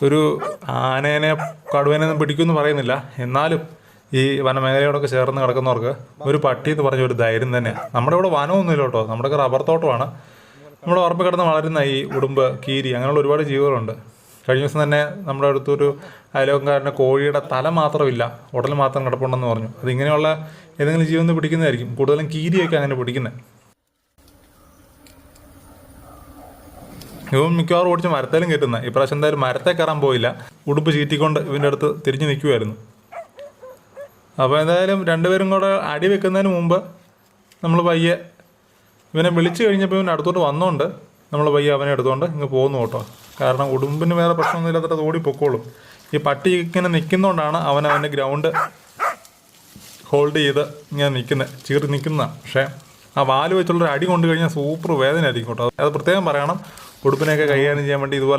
ഒരു ആനേനെ കടുവേനെയൊന്നും പിടിക്കുമെന്ന് പറയുന്നില്ല, എന്നാലും ഈ വനമേഖലയോടൊക്കെ ചേർന്ന് കിടക്കുന്നവർക്ക് ഒരു പട്ടി എന്ന് പറഞ്ഞ ഒരു ധൈര്യം തന്നെയാണ്. നമ്മുടെ ഇവിടെ വനമൊന്നുമില്ല കേട്ടോ, നമ്മുടെയൊക്കെ റബ്ബർ തോട്ടമാണ്. നമ്മുടെ പറമ്പിൽ കിടന്ന് വളരുന്ന ഈ ഉടുമ്പ്, കീരി, അങ്ങനെയുള്ള ഒരുപാട് ജീവികളുണ്ട്. കഴിഞ്ഞ ദിവസം തന്നെ നമ്മുടെ അടുത്തൊരു അയലോക്കാരൻ്റെ കോഴിയുടെ തല മാത്രമില്ല, ഉടൽ മാത്രം കിടപ്പുണ്ടെന്ന് പറഞ്ഞു. അതിങ്ങനെയുള്ള ഏതെങ്കിലും ജീവൻ പിടിക്കുന്നതായിരിക്കും, കൂടുതലും കീരിയൊക്കെ അങ്ങനെ പിടിക്കുന്നത്. ഇവൻ മിക്കവാറും ഓടിച്ച് മരത്തേലും കയറ്റുന്നത്. ഇപ്രാവശ്യം എന്തായാലും മരത്തെ കയറാൻ പോയില്ല, ഉടുപ്പ് ചീറ്റിക്കൊണ്ട് ഇവൻ്റെ അടുത്ത് തിരിഞ്ഞ് നിൽക്കുമായിരുന്നു. അപ്പോൾ എന്തായാലും രണ്ടുപേരും കൂടെ അടി വെക്കുന്നതിന് മുമ്പ് നമ്മൾ പയ്യെ ഇവനെ വിളിച്ചു കഴിഞ്ഞപ്പോൾ ഇവൻ അടുത്തോട്ട് വന്നോണ്ട് നമ്മൾ പയ്യെ അവനെ എടുത്തുകൊണ്ട് ഇങ്ങ് പോകുന്നു കേട്ടോ. കാരണം ഉടുമ്പിന് വേറെ പ്രശ്നമൊന്നും ഇല്ലാത്തത് ഓടി പൊക്കോളും. ഈ പട്ടി ഇങ്ങനെ നിൽക്കുന്നതുകൊണ്ടാണ് അവൻ്റെ ഗ്രൗണ്ട് ഹോൾഡ് ചെയ്ത് ഇങ്ങനെ നിൽക്കുന്നത്, ചീറി നിൽക്കുന്നതാണ്. പക്ഷേ ആ വാല് വെച്ചുള്ളൊരു അടി കൊണ്ട് കഴിഞ്ഞാൽ സൂപ്പർ വേദനയായിരിക്കും കേട്ടോ. അത് പ്രത്യേകം പറയണം. ഉടുപ്പിനെയൊക്കെ കൈകാര്യം ചെയ്യാൻ വേണ്ടി ഇതുപോലെ